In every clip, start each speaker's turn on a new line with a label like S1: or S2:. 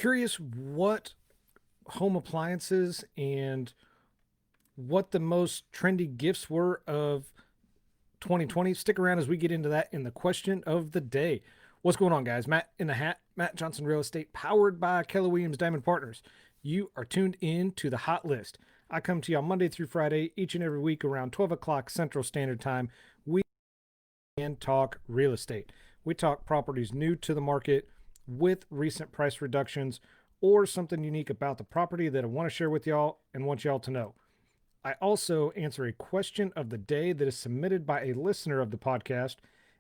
S1: Curious what home appliances and what the most trendy gifts were of 2020. Stick around as we get into that in the question of the day. What's going on, guys? Matt in the hat, Matt Johnson Real Estate, powered by Keller Williams Diamond Partners. You are tuned in to the hot list. I come to you on Monday through Friday, each and every week around 12 o'clock Central Standard Time. We can talk real estate. We talk properties new to the market with recent price reductions or something unique about the property that I want to share with y'all and want y'all to know. I also answer a question of the day that is submitted by a listener of the podcast.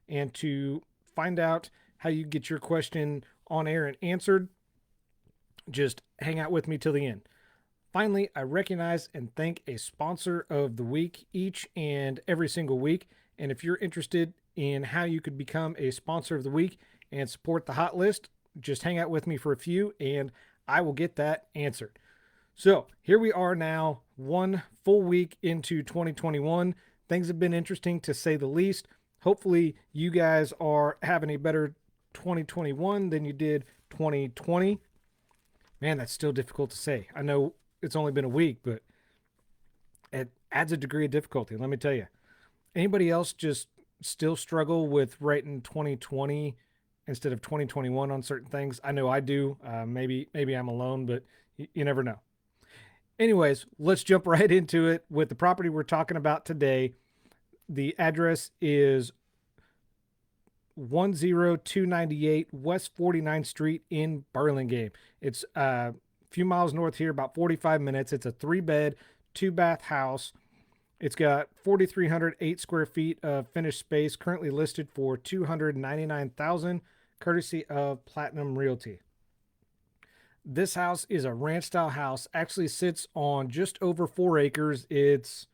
S1: And to find out how you get your question on air and answered, just hang out with me till the end. Finally, I recognize and thank a sponsor of the week each and every single week. And if you're interested in how you could become a sponsor of the week and support the hot list, just hang out with me for a few and I will get that answered. So here we are now, one full week into 2021. Things have been interesting to say the least. Hopefully you guys are having a better 2021 than you did 2020. Man, that's still difficult to say. I know it's only been a week, but it adds a degree of difficulty. Let me tell you. Anybody else just still struggle with writing 2020 instead of 2021 on certain things? I know I do. Maybe I'm alone, but you never know. Anyways, let's jump right into it with the property we're talking about today. The address is 10298 West 49th Street in Burlingame. It's a few miles north here, about 45 minutes. It's a 3-bed, 2-bath house. It's got 4,308 square feet of finished space, currently listed for $299,000, courtesy of Platinum Realty. This house is a ranch style house, actually sits on just over 4 acres. It's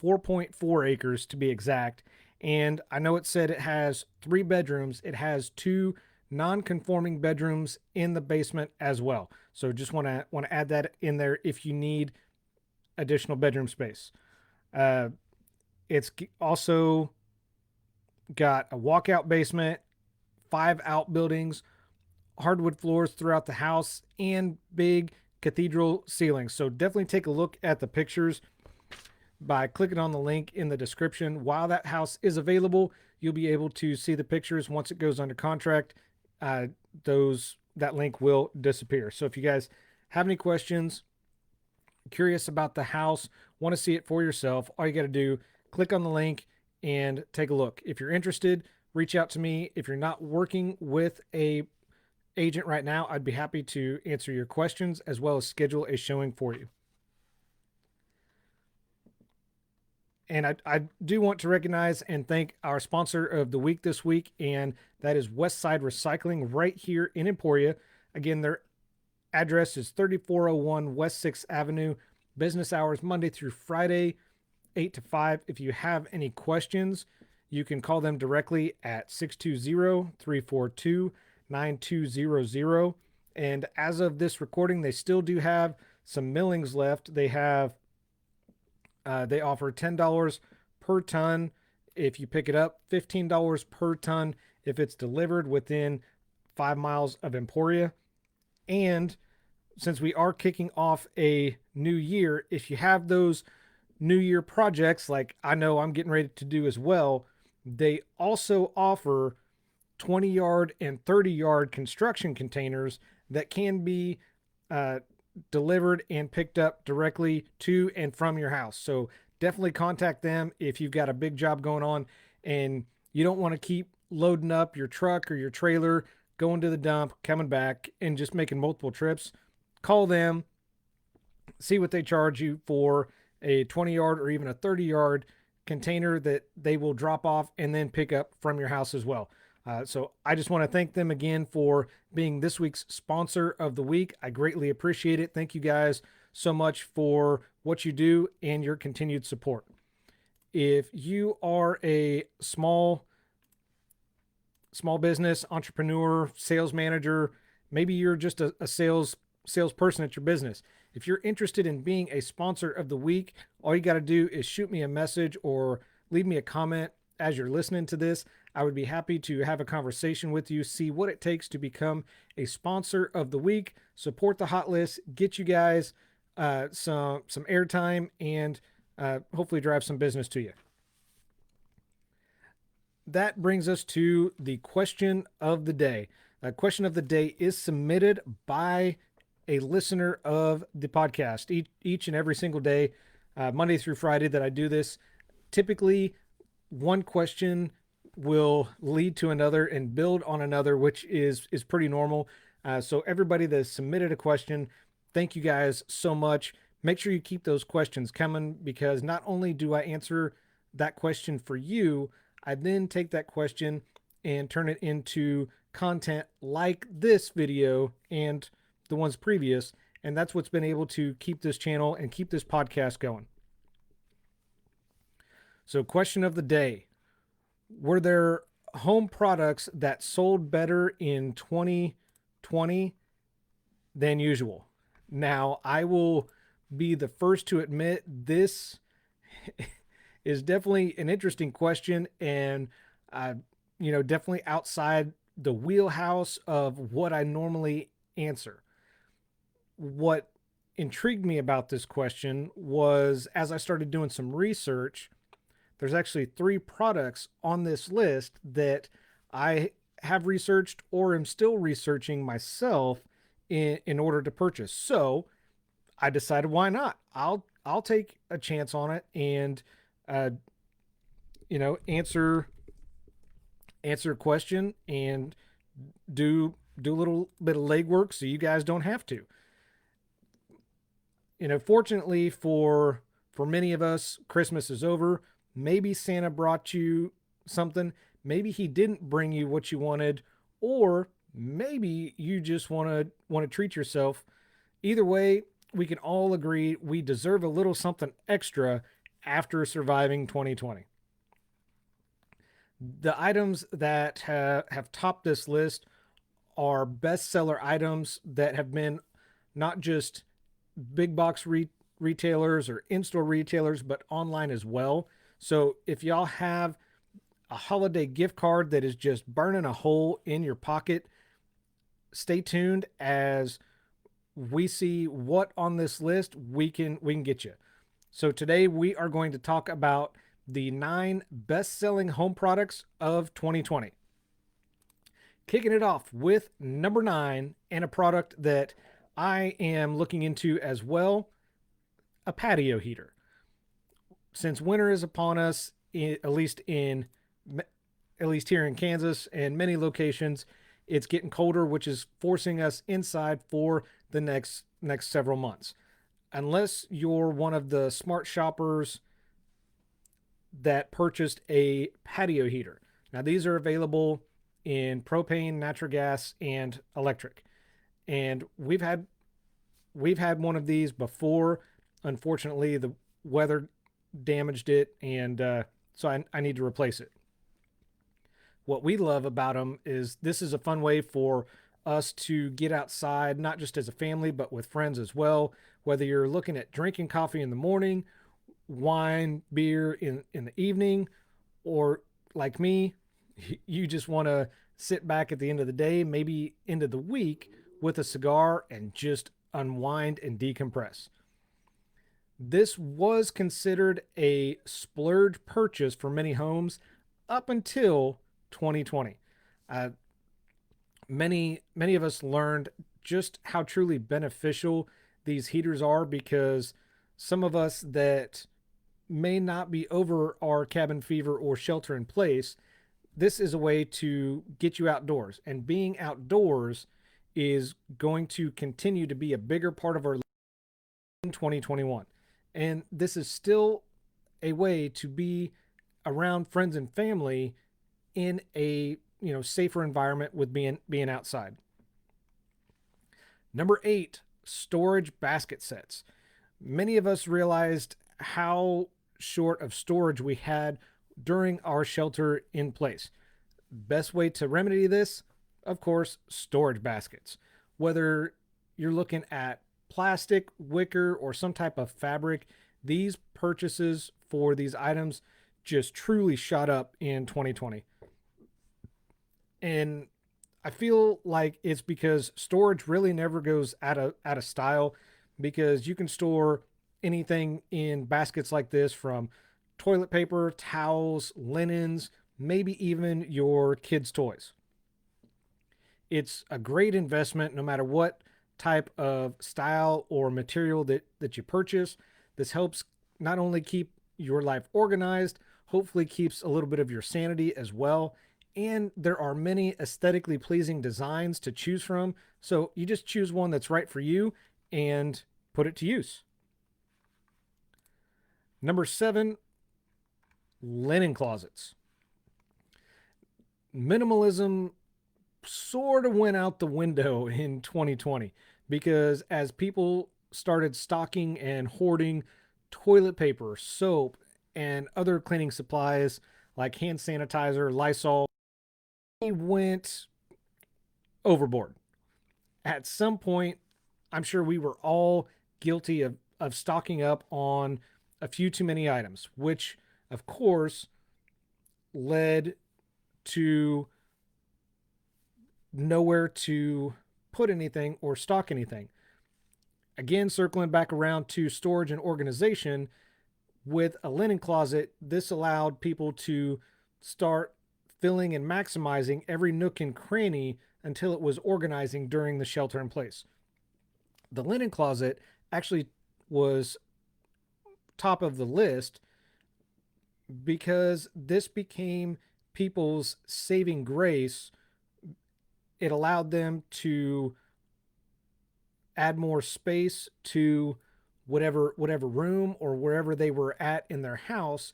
S1: 4.4 acres to be exact. And I know it said it has 3 bedrooms. It has 2 non-conforming bedrooms in the basement as well. So just want to add that in there if you need additional bedroom space. It's also got a walkout basement, 5 outbuildings, hardwood floors throughout the house, and big cathedral ceilings. So definitely take a look at the pictures by clicking on the link in the description. While that house is available, you'll be able to see the pictures. Once it goes under contract, that link will disappear. So if you guys have any questions, curious about the house, want to see it for yourself, all you got to do, click on the link and take a look. If you're interested, reach out to me. If you're not working with a agent right now, I'd be happy to answer your questions as well as schedule a showing for you. And I do want to recognize and thank our sponsor of the week this week, and that is Westside Recycling right here in Emporia. Again, their address is 3401 West 6th Avenue. Business hours Monday through Friday, 8 to 5. If you have any questions, you can call them directly at 620-342-9200. And as of this recording, they still do have some millings left. They offer $10 per ton if you pick it up, $15 per ton if it's delivered within 5 miles of Emporia. And since we are kicking off a new year, if you have those new year projects, like I know I'm getting ready to do as well, they also offer 20-yard and 30-yard construction containers that can be delivered and picked up directly to and from your house. So definitely contact them if you've got a big job going on and you don't want to keep loading up your truck or your trailer, going to the dump, coming back, and just making multiple trips. Call them, see what they charge you for a 20-yard or even a 30-yard container that they will drop off and then pick up from your house as well. So I just want to thank them again for being this week's sponsor of the week. I greatly appreciate it. Thank you guys so much for what you do and your continued support. If you are a small business entrepreneur, sales manager, maybe you're just a salesperson at your business. If you're interested in being a sponsor of the week, all you got to do is shoot me a message or leave me a comment as you're listening to this. I would be happy to have a conversation with you, see what it takes to become a sponsor of the week, support the hot list, get you guys some airtime, and hopefully drive some business to you. That brings us to the question of the day. The question of the day is submitted by a listener of the podcast each and every single day, Monday through Friday that I do this. Typically, one question will lead to another and build on another, which is pretty normal. So everybody that has submitted a question, thank you guys so much. Make sure you keep those questions coming, because not only do I answer that question for you, I then take that question and turn it into content like this video and the ones previous. And that's what's been able to keep this channel and keep this podcast going. So, question of the day: were there home products that sold better in 2020 than usual? Now, I will be the first to admit this is definitely an interesting question, and definitely outside the wheelhouse of what I normally answer. What intrigued me about this question was, as I started doing some research, there's actually 3 products on this list that I have researched or am still researching myself in order to purchase. So I decided, why not? I'll take a chance on it and answer a question and do a little bit of legwork so you guys don't have to. Fortunately for many of us, Christmas is over. Maybe Santa brought you something. Maybe he didn't bring you what you wanted, or maybe you just want to treat yourself. Either way, we can all agree we deserve a little something extra after surviving 2020. The items that have topped this list are bestseller items that have been not just big box retailers or in-store retailers, but online as well. So if y'all have a holiday gift card that is just burning a hole in your pocket, stay tuned as we see what on this list we can get you. So today we are going to talk about the 9 best-selling home products of 2020. Kicking it off with number 9, and a product that I am looking into as well, a patio heater. Since winter is upon us, at least here in Kansas and many locations, it's getting colder, which is forcing us inside for the next several months. Unless you're one of the smart shoppers that purchased a patio heater. Now, these are available in propane, natural gas, and electric. And we've had one of these before. Unfortunately, the weather damaged it, and so I need to replace it. What we love about them is this is a fun way for us to get outside, not just as a family, but with friends as well. Whether you're looking at drinking coffee in the morning, wine, beer in the evening, or like me, you just want to sit back at the end of the day, maybe end of the week, with a cigar and just unwind and decompress. This was considered a splurge purchase for many homes up until 2020. Many of us learned just how truly beneficial these heaters are, because some of us that may not be over our cabin fever or shelter in place, this is a way to get you outdoors. And being outdoors is going to continue to be a bigger part of our life in 2021. And this is still a way to be around friends and family in a safer environment with being outside. Number 8, storage basket sets. Many of us realized how short of storage we had during our shelter in place. Best way to remedy this, of course, storage baskets. Whether you're looking at plastic, wicker, or some type of fabric, these purchases for these items just truly shot up in 2020. And I feel like it's because storage really never goes out of style, because you can store anything in baskets like this, from toilet paper, towels, linens, maybe even your kids' toys. It's a great investment no matter what type of style or material that you purchase. This helps not only keep your life organized, hopefully keeps a little bit of your sanity as well. And there are many aesthetically pleasing designs to choose from. So you just choose one that's right for you and put it to use. Number 7, linen closets. Minimalism sort of went out the window in 2020, because as people started stocking and hoarding toilet paper, soap, and other cleaning supplies like hand sanitizer, Lysol, they went overboard. At some point, I'm sure we were all guilty of stocking up on a few too many items, which of course led to nowhere to put anything or stock anything. Again, circling back around to storage and organization, with a linen closet, this allowed people to start filling and maximizing every nook and cranny until it was organizing during the shelter in place. The linen closet actually was top of the list because this became people's saving grace. It allowed them to add more space to whatever room or wherever they were at in their house,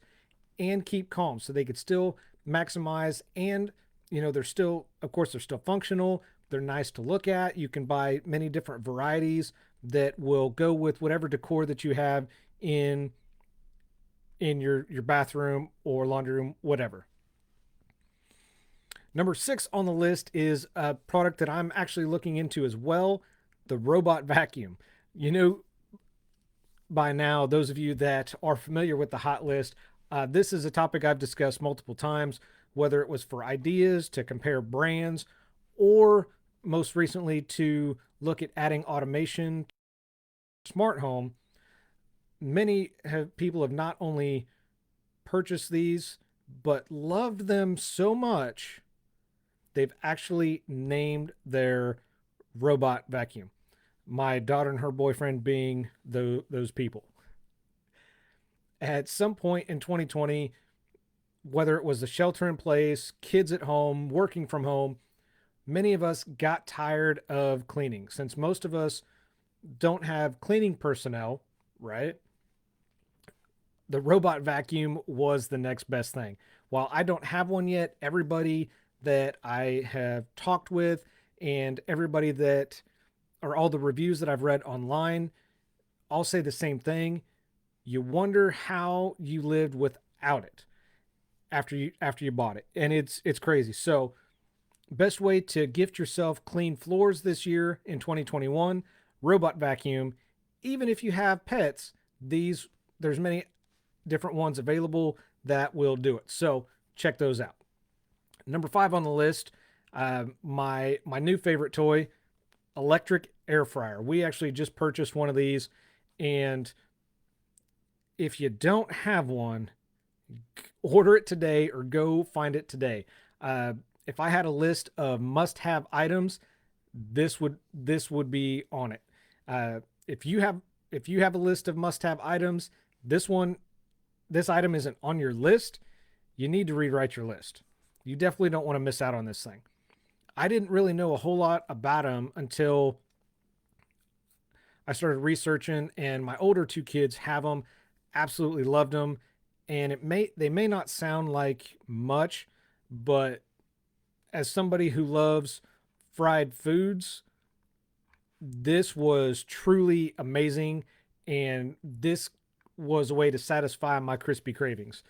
S1: and keep calm, so they could still maximize. And they're still, of course, they're still functional, they're nice to look at. You can buy many different varieties that will go with whatever decor that you have in your bathroom or laundry room, whatever. Number 6 on the list is a product that I'm actually looking into as well, the robot vacuum. By now, those of you that are familiar with the hot list, this is a topic I've discussed multiple times, whether it was for ideas to compare brands, or most recently to look at adding automation to smart home. People have not only purchased these, but loved them so much, they've actually named their robot vacuum. My daughter and her boyfriend being those people. At some point in 2020, whether it was the shelter in place, kids at home, working from home, many of us got tired of cleaning. Since most of us don't have cleaning personnel, right? The robot vacuum was the next best thing. While I don't have one yet, everybody that I have talked with and everybody that, or all the reviews that I've read online, all say the same thing. You wonder how you lived without it after you bought it. And it's crazy. So, best way to gift yourself clean floors this year in 2021, robot vacuum. Even if you have pets, there's many different ones available that will do it. So, check those out. Number 5 on the list, my new favorite toy, electric air fryer. We actually just purchased one of these, and if you don't have one, order it today or go find it today. If I had a list of must-have items, this would be on it. If you have a list of must-have items, this item isn't on your list, you need to rewrite your list. You definitely don't want to miss out on this thing. I didn't really know a whole lot about them until I started researching, and my older 2 kids have them, absolutely loved them. And they may not sound like much, but as somebody who loves fried foods, this was truly amazing, and this was a way to satisfy my crispy cravings.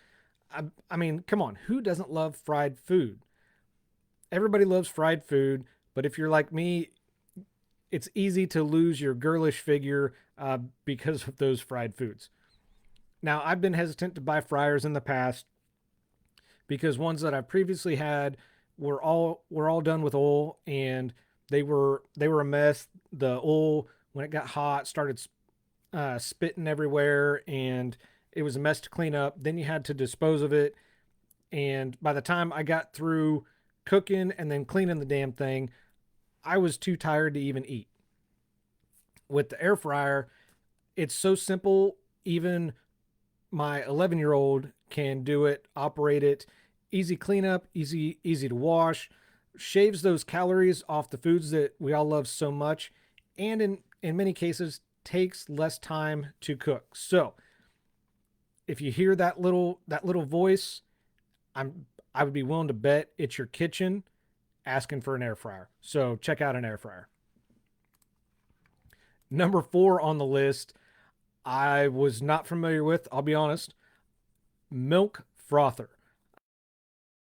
S1: I mean, come on, who doesn't love fried food? Everybody loves fried food, but if you're like me, it's easy to lose your girlish figure because of those fried foods. Now, I've been hesitant to buy fryers in the past because ones that I've previously had we're all done with oil, and they were a mess. The oil, when it got hot, started spitting everywhere, and it was a mess to clean up. Then you had to dispose of it, and by the time I got through cooking and then cleaning the damn thing, I was too tired to even eat. With the air fryer, it's so simple. Even my 11-year-old can do it, operate it. Easy cleanup, easy to wash, shaves those calories off the foods that we all love so much, and in many cases takes less time to cook. So if you hear that little voice, I would be willing to bet it's your kitchen asking for an air fryer. So check out an air fryer. Number 4 on the list, I was not familiar with, I'll be honest, milk frother.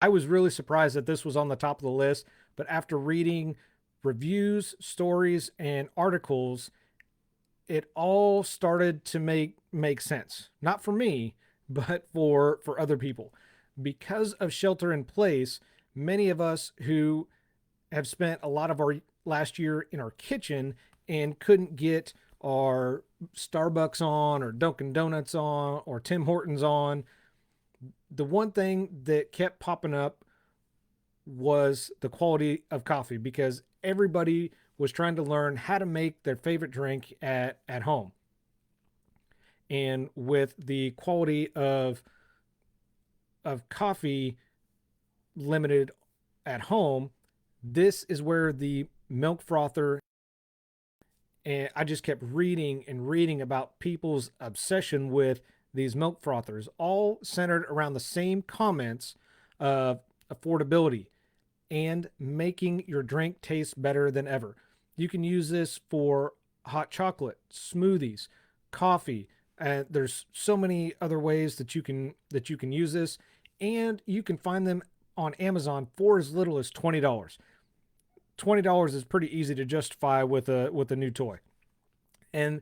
S1: I was really surprised that this was on the top of the list, but after reading reviews, stories, and articles, it all started to make sense. Not for me, but for other people. Because of shelter in place, many of us who have spent a lot of our last year in our kitchen and couldn't get our Starbucks on or Dunkin' Donuts on or Tim Hortons on, the one thing that kept popping up was the quality of coffee, because everybody was trying to learn how to make their favorite drink at home. And with the quality of coffee limited at home, this is where the milk frother, and I just kept reading and reading about people's obsession with these milk frothers, all centered around the same comments of affordability and making your drink taste better than ever. You can use this for hot chocolate, smoothies, coffee, and there's so many other ways that you can use this, and you can find them on Amazon for as little as $20. $20 is pretty easy to justify with a new toy. And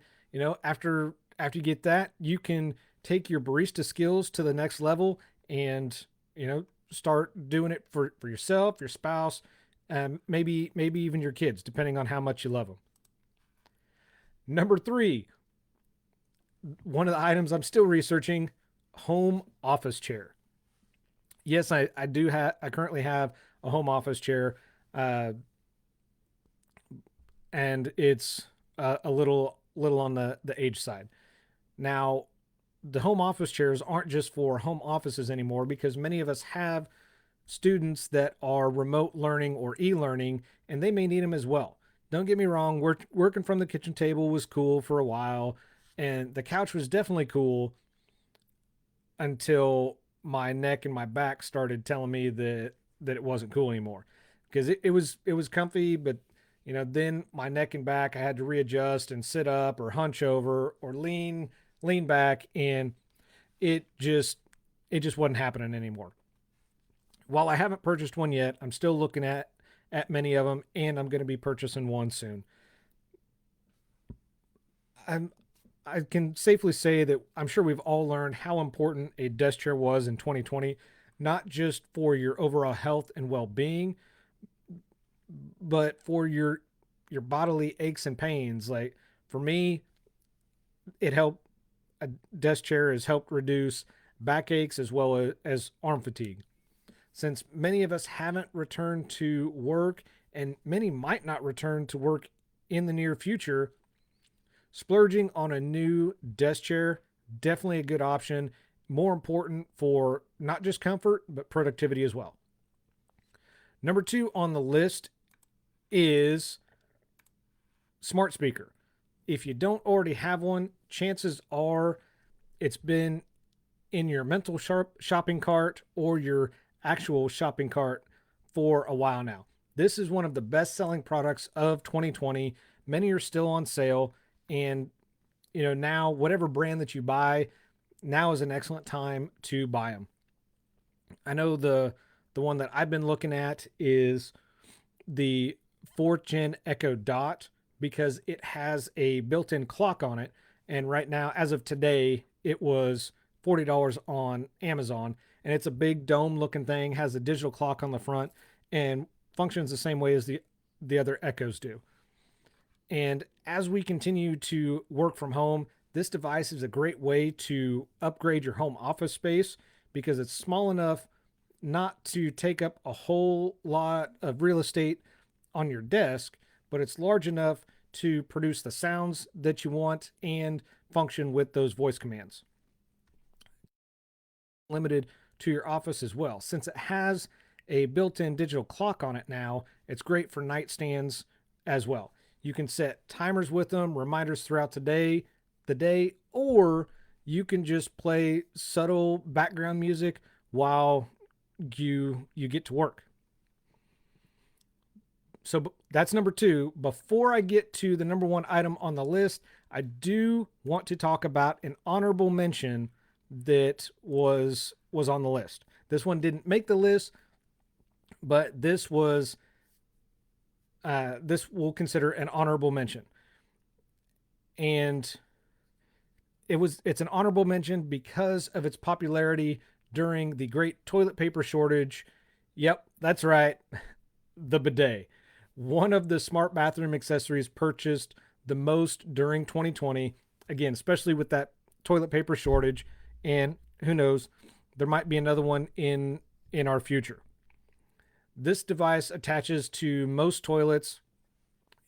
S1: after you get that, you can take your barista skills to the next level, and start doing it for yourself, your spouse, maybe even your kids, depending on how much you love them. Number 3, one of the items I'm still researching: home office chair. Yes, I currently have a home office chair, uh, and it's a little on the age side. Now, the home office chairs aren't just for home offices anymore, because many of us have students that are remote learning or e-learning, and they may need them as well. Don't get me wrong, working from the kitchen table was cool for a while, and the couch was definitely cool until my neck and my back started telling me that it wasn't cool anymore. Because it was comfy, but then my neck and back, I had to readjust and sit up or hunch over or lean back, and it just wasn't happening anymore. While I haven't purchased one yet, I'm still looking at many of them, and I'm going to be purchasing one soon. I'm I can safely say that I'm sure we've all learned how important a desk chair was in 2020, not just for your overall health and well-being, but for your bodily aches and pains. Like for me, it helped. A desk chair has helped reduce backaches as well as arm fatigue. Since many of us haven't returned to work, and many might not return to work in the near future, splurging on a new desk chair, definitely a good option. More important for not just comfort, but productivity as well. Number 2 on the list is smart speaker. If you don't already have one, chances are it's been in your mental shopping cart or your actual shopping cart for a while now. This is one of the best selling products of 2020. Many are still on sale, and now whatever brand that you buy, now is an excellent time to buy them. I know the one that I've been looking at is the 4th gen Echo Dot, because it has a built-in clock on it, and right now, as of today, it was $40 on Amazon, and it's a big dome looking thing, has a digital clock on the front, and functions the same way as the other Echoes do. And as we continue to work from home, this device is a great way to upgrade your home office space because it's small enough not to take up a whole lot of real estate on your desk, but it's large enough to produce the sounds that you want and function with those voice commands. Limited to your office as well. Since it has a built-in digital clock on it now, it's great for nightstands as well. You can set timers with them, reminders throughout the day, or you can just play subtle background music while you get to work. So that's number 2. Before I get to the number 1 item on the list, I do want to talk about an honorable mention that was on the list. This one didn't make the list, but this we'll consider an honorable mention. And it's an honorable mention because of its popularity during the great toilet paper shortage. Yep, that's right. The bidet. One of the smart bathroom accessories purchased the most during 2020. Again, especially with that toilet paper shortage. And who knows, there might be another one in our future. This device attaches to most toilets.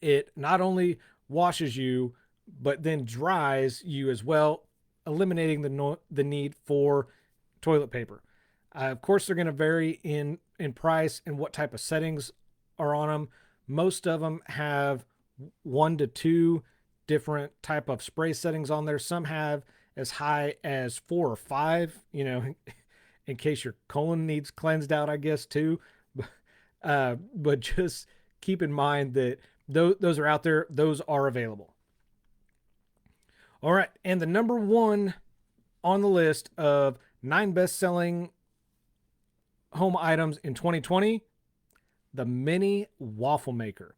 S1: It not only washes you, but then dries you as well, eliminating the need for toilet paper. Of course, they're going to vary in price and what type of settings are on them. Most of them have 1 to 2 different type of spray settings on there. Some have as high as 4 or 5, in case your colon needs cleansed out, I guess, too. But just keep in mind that those are out there. Those are available. All right. And the number 1 on the list of 9 best-selling home items in 2020, the mini waffle maker.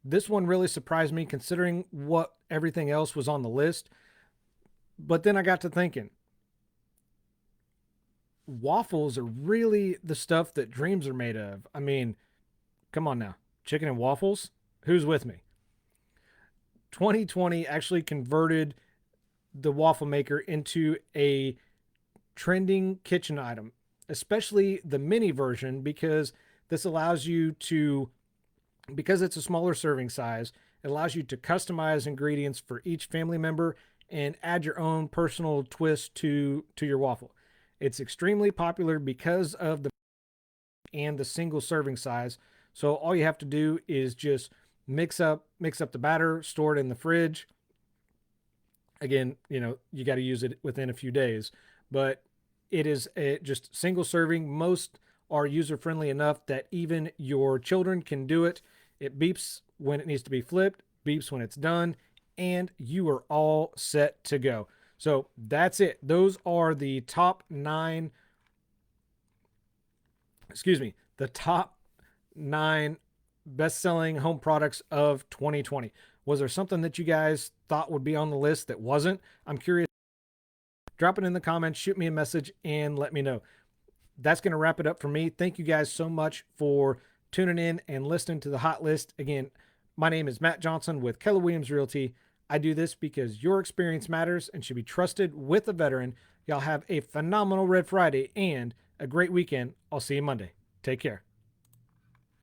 S1: This one really surprised me considering what everything else was on the list. But then I got to thinking, waffles are really the stuff that dreams are made of. I mean, come on now. Chicken and waffles? Who's with me? 2020 actually converted the waffle maker into a trending kitchen item, especially the mini version, because this allows you to, because it's a smaller serving size, it allows you to customize ingredients for each family member and add your own personal twist to your waffle. It's extremely popular because of the single serving size. So all you have to do is just mix up the batter, store it in the fridge. Again, you got to use it within a few days, but it is just single serving. Most are user friendly enough that even your children can do it. It beeps when it needs to be flipped, beeps when it's done, and you are all set to go. So that's it. Those are the top 9 best-selling home products of 2020. Was there something that you guys thought would be on the list that wasn't? I'm curious. Drop it in the comments, shoot me a message, and let me know. That's going to wrap it up for me. Thank you guys so much for tuning in and listening to the Hot List. Again, my name is Matt Johnson with Keller Williams Realty. I do this because your experience matters and should be trusted with a veteran. Y'all have a phenomenal Red Friday and a great weekend. I'll see you Monday. Take care.